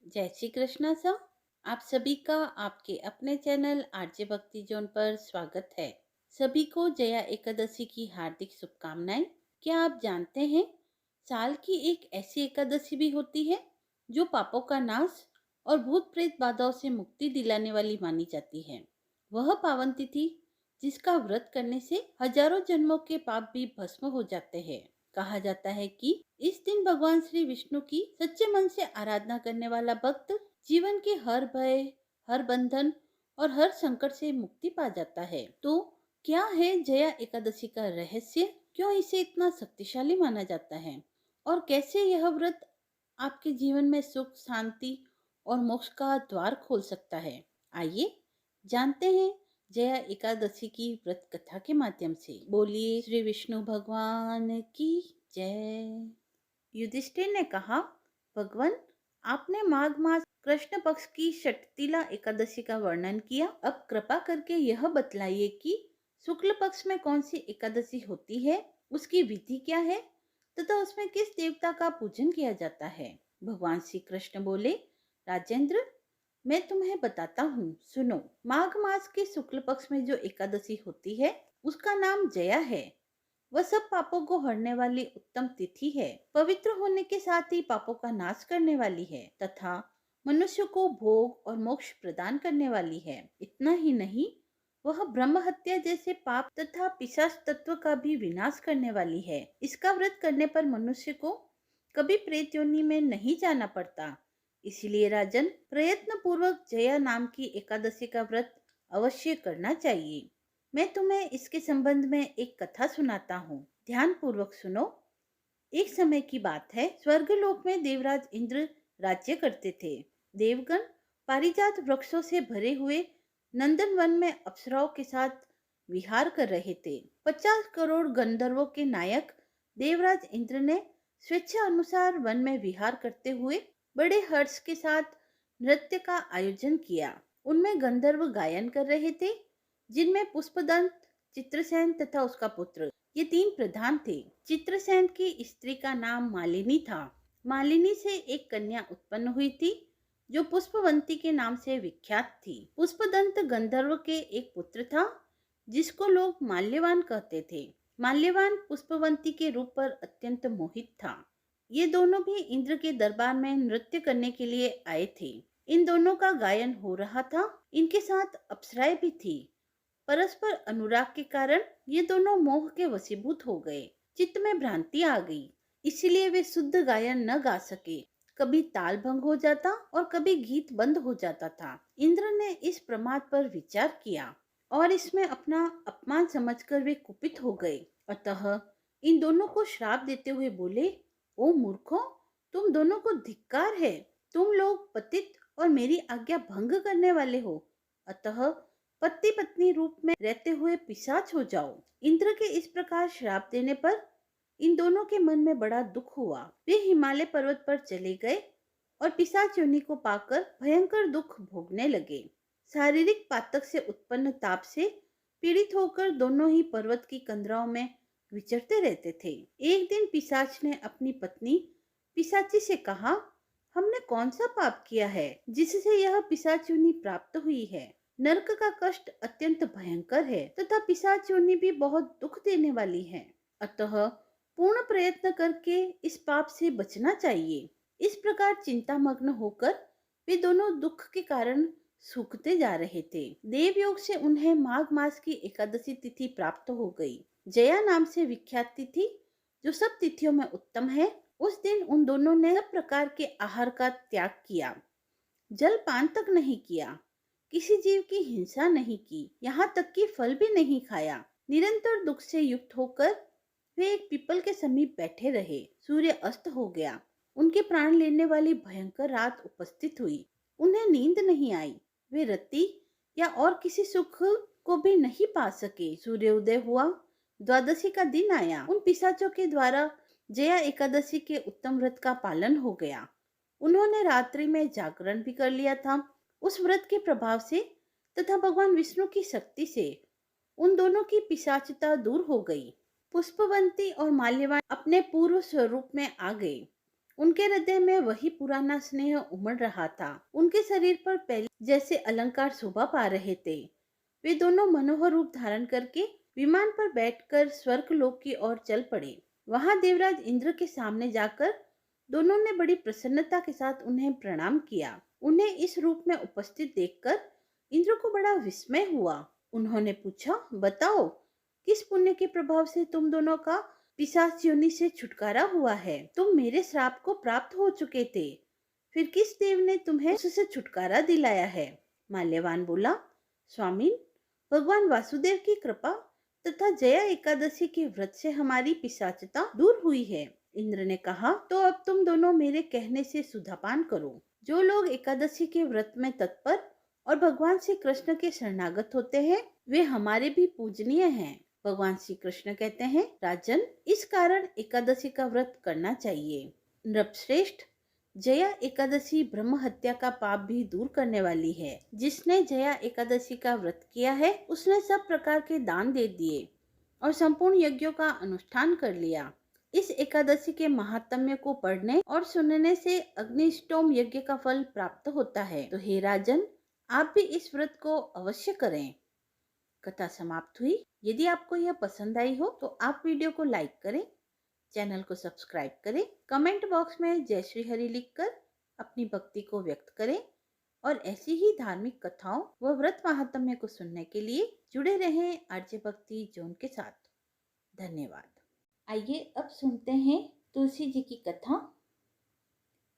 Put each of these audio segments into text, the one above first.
जय श्री कृष्णा सर। आप सभी का आपके अपने चैनल आरजे भक्ति जोन पर स्वागत है। सभी को जया एकादशी की हार्दिक शुभकामनाएं। क्या आप जानते हैं, साल की एक ऐसी एकादशी भी होती है जो पापों का नाश और भूत प्रेत बाधाओं से मुक्ति दिलाने वाली मानी जाती है। वह पावन तिथि जिसका व्रत करने से हजारों जन्मों के पाप भी भस्म हो जाते हैं। कहा जाता है कि इस दिन भगवान श्री विष्णु की सच्चे मन से आराधना करने वाला भक्त जीवन के हर भय, हर बंधन और हर संकट से मुक्ति पा जाता है। तो क्या है जया एकादशी का रहस्य? क्यों इसे इतना शक्तिशाली माना जाता है? और कैसे यह व्रत आपके जीवन में सुख, शांति और मोक्ष का द्वार खोल सकता है? आइए जानते हैं जया एकादशी की व्रत कथा के माध्यम से। बोलिए श्री विष्णु भगवान की जय। युधिष्ठिर ने कहा, भगवान, आपने माघ मास कृष्ण पक्ष की षटतिला एकादशी का वर्णन किया। अब कृपा करके यह बतलाइए कि शुक्ल पक्ष में कौन सी एकादशी होती है, उसकी विधि क्या है तथा उसमें किस देवता का पूजन किया जाता है। भगवान श्री कृष्ण बोले, राजेंद्र, मैं तुम्हें बताता हूँ, सुनो। माघ मास के शुक्ल पक्ष में जो एकादशी होती है उसका नाम जया है। वह सब पापों को हरने वाली उत्तम तिथि है। पवित्र होने के साथ ही पापों का नाश करने वाली है तथा मनुष्य को भोग और मोक्ष प्रदान करने वाली है। इतना ही नहीं, वह ब्रह्म हत्या जैसे पाप तथा पिशाच तत्व का भी विनाश करने वाली है। इसका व्रत करने पर मनुष्य को कभी प्रेत योनि में नहीं जाना पड़ता। इसलिए राजन, प्रयत्न पूर्वक जया नाम की एकादशी का व्रत अवश्य करना चाहिए। मैं तुम्हें इसके संबंध में एक कथा सुनाता हूँ, ध्यान पूर्वक सुनो। एक समय की बात है, स्वर्गलोक में देवराज इंद्र राज्य करते थे। देवगण पारिजात वृक्षों से भरे हुए नंदन वन में अप्सराओं के साथ विहार कर रहे थे। 50 करोड़ गंधर्वों के नायक देवराज इंद्र ने स्वेच्छा अनुसार वन में विहार करते हुए बड़े हर्ष के साथ नृत्य का आयोजन किया। उनमें गंधर्व गायन कर रहे थे, जिनमें पुष्पदंत, चित्रसेन तथा उसका पुत्र, ये तीन प्रधान थे। चित्रसेन की स्त्री का नाम मालिनी था। मालिनी से एक कन्या उत्पन्न हुई थी जो पुष्पवंती के नाम से विख्यात थी। पुष्पदंत गंधर्व के एक पुत्र था जिसको लोग माल्यवान कहते थे। माल्यवान पुष्पवंती के रूप पर अत्यंत मोहित था। ये दोनों भी इंद्र के दरबार में नृत्य करने के लिए आए थे। इन दोनों का गायन हो रहा था। इनके साथ अप्सराएं भी थी। परस्पर अनुराग के कारण ये दोनों मोह के वशीभूत हो गए। चित्त में भ्रांति आ गई, इसलिए वे शुद्ध गायन न गा सके। कभी ताल भंग हो जाता और कभी गीत बंद हो जाता था। इंद्र ने इस प्रमाद पर विचार किया और इसमें अपना अपमान समझकर वे कुपित हो गए। अतः इन दोनों को श्राप देते हुए बोले, ओ मूर्खों, तुम दोनों को धिक्कार है। तुम लोग पतित और मेरी आज्ञा भंग करने वाले हो। अतः पति पत्नी रूप में रहते हुए पिशाच हो जाओ। इंद्र के इस प्रकार श्राप देने पर इन दोनों के मन में बड़ा दुख हुआ। वे हिमालय पर्वत पर चले गए और पिशाच योनि को पाकर भयंकर दुख भोगने लगे। शारीरिक पातक से उत्पन्न ताप से पीड़ित होकर दोनों ही पर्वत की कंदराओं में विचरते रहते थे। एक दिन पिशाच ने अपनी पत्नी पिशाची से कहा, हमने कौन सा पाप किया है जिससे यह पिशाच योनि प्राप्त हुई है? नरक का कष्ट अत्यंत भयंकर है तथा पिशाच योनि भी बहुत दुख देने वाली है। अतः पूर्ण प्रयत्न करके इस पाप से बचना चाहिए। इस प्रकार चिंतामग्न होकर वे दोनों दुख के कारण सूखते जा रहे थे। देवयोग से उन्हें माघ मास की एकादशी तिथि प्राप्त हो गई। जया नाम से विख्यात तिथि, जो सब तिथियों में उत्तम है। उस दिन उन दोनों ने सब प्रकार के आहार का त्याग किया, जलपान तक नहीं किया, किसी जीव की हिंसा नहीं की, यहाँ तक कि फल भी नहीं खाया। निरंतर दुख से युक्त होकर वे एक पीपल के समीप बैठे रहे। सूर्य अस्त हो गया। उनके प्राण लेने वाली भयंकर रात उपस्थित हुई। उन्हें नींद नहीं आई। वे रति या और किसी सुख को भी नहीं पा सके। सूर्य उदय हुआ। द्वादशी का दिन आया। उन पिशाचों के द्वारा जया एकादशी के उत्तम व्रत का पालन हो गया। उन्होंने रात्रि में जागरण भी कर लिया था। उस व्रत के प्रभाव से तथा भगवान विष्णु की शक्ति से उन दोनों की पिशाचता दूर हो गई। पुष्पवंती और माल्यवान अपने पूर्व स्वरूप में आ गए। उनके हृदय में वही पुराना स्नेह उमड़ रहा था। उनके शरीर पर पहले जैसे अलंकार शोभा पा रहे थे। वे दोनों मनोहर रूप धारण करके विमान पर बैठकर स्वर्ग लोक की ओर चल पड़े। वहां देवराज इंद्र के सामने जाकर दोनों ने बड़ी प्रसन्नता के साथ उन्हें प्रणाम किया। उन्हें इस रूप में उपस्थित देखकर इंद्र को बड़ा विस्मय हुआ। उन्होंने पूछा, बताओ, किस पुण्य के प्रभाव से तुम दोनों का पिशाच योनि से छुटकारा हुआ है? तुम मेरे श्राप को प्राप्त हो चुके थे, फिर किस देव ने तुम्हें उससे छुटकारा दिलाया है? माल्यवान बोला, स्वामी, भगवान वासुदेव की कृपा तथा जया एकादशी के व्रत से हमारी पिशाचता दूर हुई है। इंद्र ने कहा, तो अब तुम दोनों मेरे कहने से सुधापान करो। जो लोग एकादशी के व्रत में तत्पर और भगवान श्री कृष्ण के शरणागत होते हैं, वे हमारे भी पूजनीय हैं। भगवान श्री कृष्ण कहते हैं, राजन, इस कारण एकादशी का व्रत करना चाहिए। नृपश्रेष्ठ, जया एकादशी ब्रह्म हत्या का पाप भी दूर करने वाली है। जिसने जया एकादशी का व्रत किया है, उसने सब प्रकार के दान दे दिए और संपूर्ण यज्ञों का अनुष्ठान कर लिया। इस एकादशी के महात्म्य को पढ़ने और सुनने से अग्निष्टोम यज्ञ का फल प्राप्त होता है। तो हे राजन, आप भी इस व्रत को अवश्य करें। कथा समाप्त हुई। यदि आपको यह पसंद आई हो तो आप वीडियो को लाइक करें, चैनल को सब्सक्राइब करें, कमेंट बॉक्स में जय श्री हरि लिखकर अपनी भक्ति को व्यक्त करें और ऐसी ही धार्मिक कथाओं व व्रत महात्म्य को सुनने के लिए जुड़े रहें आरजे भक्ति जोन के साथ। धन्यवाद। आइए अब सुनते हैं तुलसी जी की कथा।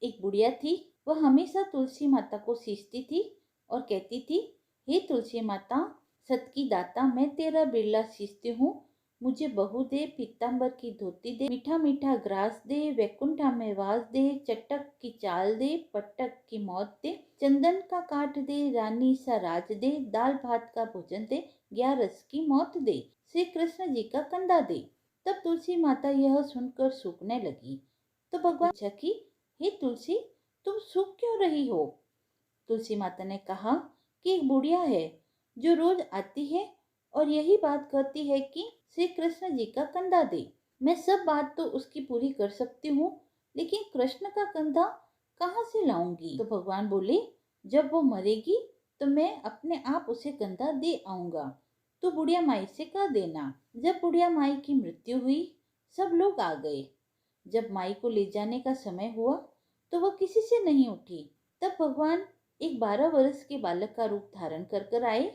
एक बुढ़िया थी, वह हमेशा तुलसी माता को सींचती थी और कहती थी, हे तुलसी माता, सत की दाता, मैं तेरा बिरला सींचती हूँ। मुझे बहू दे, पीताम्बर की धोती दे, मीठा मीठा ग्रास दे, वैकुंठा में वास दे, चटक की चाल दे, पटक की मौत दे, चंदन का काट दे, रानी सा राज दे, दाल भात का भोजन दे, 11 की मौत दे, श्री कृष्ण जी का कंधा दे। तब तुलसी माता यह सुनकर सूखने लगी। तो भगवान पूछा कि हे तुलसी, तुम सूख क्यों रही हो? तुलसी माता ने कहा कि एक बुढ़िया है जो रोज आती है और यही बात कहती है कि श्री कृष्ण जी का कंधा दे। मैं सब बात तो उसकी पूरी कर सकती हूँ, लेकिन कृष्ण का कंधा कहाँ से लाऊंगी? तो भगवान बोले, जब वो मरेगी तो मैं अपने आप उसे कंधा दे आऊंगा, तो बुढ़िया माई से कह देना। जब बुढ़िया माई की मृत्यु हुई, सब लोग आ गए। जब माई को ले जाने का समय हुआ तो वह किसी से नहीं उठी। तब भगवान एक 12 वर्ष के बालक का रूप धारण कर कर आए।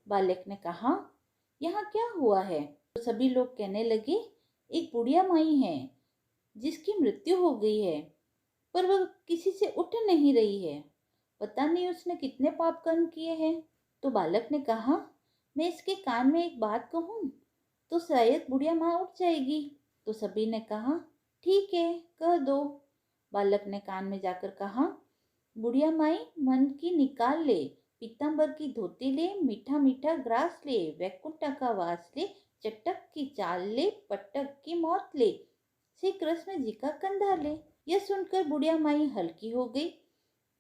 बालक ने कहा, यहाँ क्या हुआ है? तो सभी लोग कहने लगे, एक बुढ़िया माई है जिसकी मृत्यु हो गई है, पर वह किसी से उठ नहीं रही है। पता नहीं उसने कितने पाप कर्म किए हैं। तो बालक ने कहा, मैं इसके कान में एक बात कहूँ तो शायद बुढ़िया माँ उठ जाएगी। तो सभी ने कहा, ठीक है, कह दो। बालक ने कान में जाकर कहा, बुढ़िया माई, मन की निकाल ले, पीताम्बर की धोती ले, मीठा मीठा ग्रास ले, वैकुंठ का वास ले, चटक की चाल ले, पटक की मौत ले, श्री कृष्ण जी का कंधा ले। यह सुनकर बुढ़िया माई हल्की हो गई।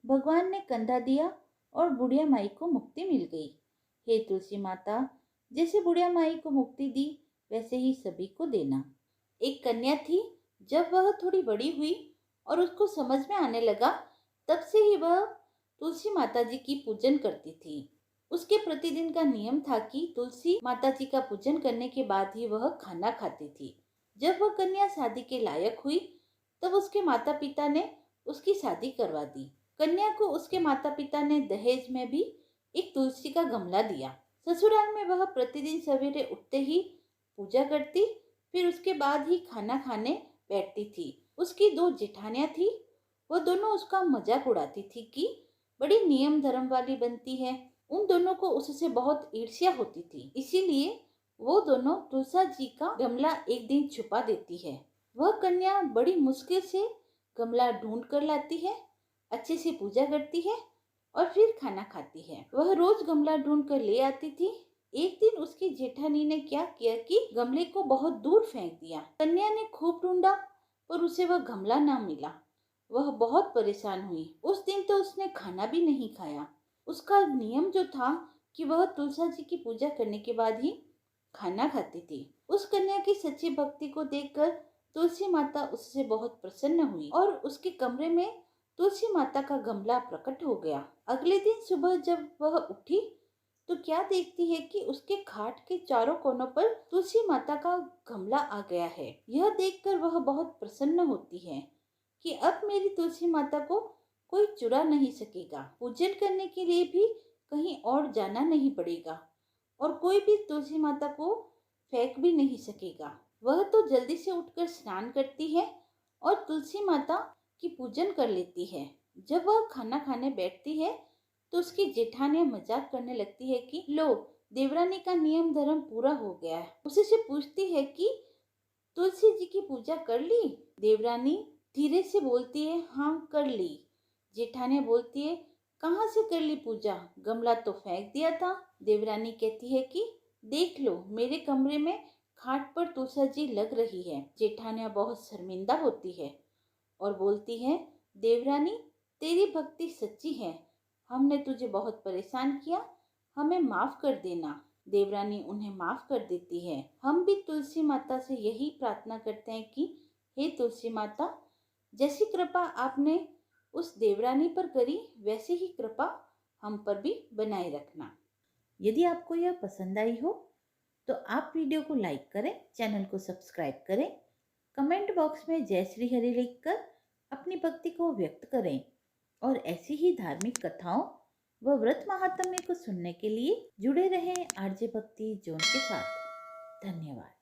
भगवान ने कंधा दिया और बुढ़िया माई को मुक्ति मिल गई। हे तुलसी माता, जैसे बुढ़िया माई को मुक्ति दी वैसे ही सभी को देना। एक कन्या थी, जब वह थोड़ी बड़ी हुई और उसको समझ में आने लगा, तब से ही वह तुलसी माता जी की पूजन करती थी। उसके प्रतिदिन का नियम था कि तुलसी माता जी का पूजन करने के बाद ही वह खाना खाती थी। जब वह कन्या शादी के लायक हुई, तब उसके माता पिता ने उसकी शादी करवा दी। कन्या को उसके माता पिता ने दहेज में भी एक तुलसी का गमला दिया। ससुराल में वह प्रतिदिन सवेरे उठते ही पूजा करती, फिर उसके बाद ही खाना खाने बैठती थी। उसकी 2 जेठानियां थी, वह दोनों उसका मजाक उड़ाती थी कि बड़ी नियम धर्म वाली बनती है। उन दोनों को उससे बहुत ईर्ष्या होती थी, इसीलिए वो दोनों तुलसा जी का गमला एक दिन छुपा देती है। वह कन्या बड़ी मुश्किल से गमला ढूंढ कर लाती है, अच्छे से पूजा करती है और फिर खाना खाती है। वह रोज गमला ढूंढ कर ले आती थी। एक दिन उसकी जेठानी ने क्या किया कि गमले को बहुत दूर फेंक दिया। कन्या ने खूब ढूंढा पर उसे वह गमला ना मिला। वह बहुत परेशान हुई। उस दिन तो उसने खाना भी नहीं खाया। उसका नियम जो था कि वह तुलसा जी की पूजा करने के बाद ही खाना खाती थी। उस कन्या की सच्ची भक्ति को देखकर तुलसी माता उससे बहुत प्रसन्न हुई और उसके कमरे में तुलसी माता का गमला प्रकट हो गया। अगले दिन सुबह जब वह उठी तो क्या देखती है कि उसके खाट के चारों कोनों पर तुलसी माता का गमला आ गया है। यह देखकर वह बहुत प्रसन्न होती है कि अब मेरी तुलसी माता को कोई चुरा नहीं सकेगा। पूजन करने के लिए भी कहीं और जाना नहीं पड़ेगा और कोई भी तुलसी माता को फेंक भी नहीं सकेगा। वह तो जल्दी से उठकर स्नान करती है और तुलसी माता की पूजन कर लेती है। जब वह खाना खाने बैठती है तो उसकी जेठानियां मजाक करने लगती है कि लो, देवरानी का नियम धर्म पूरा हो गया है। उसी से पूछती है कि तुलसी जी की पूजा कर ली? देवरानी धीरे से बोलती है, हाँ कर ली। जेठानियां बोलती है, कहाँ से कर ली पूजा? गमला तो फेंक दिया था। देवरानी कहती है कि देख लो, मेरे कमरे में खाट पर तुलसा जी लग रही है। जेठानियां बहुत शर्मिंदा होती है और बोलती है, देवरानी तेरी भक्ति सच्ची है, हमने तुझे बहुत परेशान किया, हमें माफ कर देना। देवरानी उन्हें माफ कर देती है। हम भी तुलसी माता से यही प्रार्थना करते हैं कि हे तुलसी माता, जैसी कृपा आपने उस देवरानी पर करी वैसे ही कृपा हम पर भी बनाए रखना। यदि आपको यह पसंद आई हो तो आप वीडियो को लाइक करें, चैनल को सब्सक्राइब करें, कमेंट बॉक्स में जय श्री हरि लिखकर अपनी भक्ति को व्यक्त करें और ऐसी ही धार्मिक कथाओं व व्रत महात्म्य को सुनने के लिए जुड़े रहें आरजे भक्ति जोन के साथ। धन्यवाद।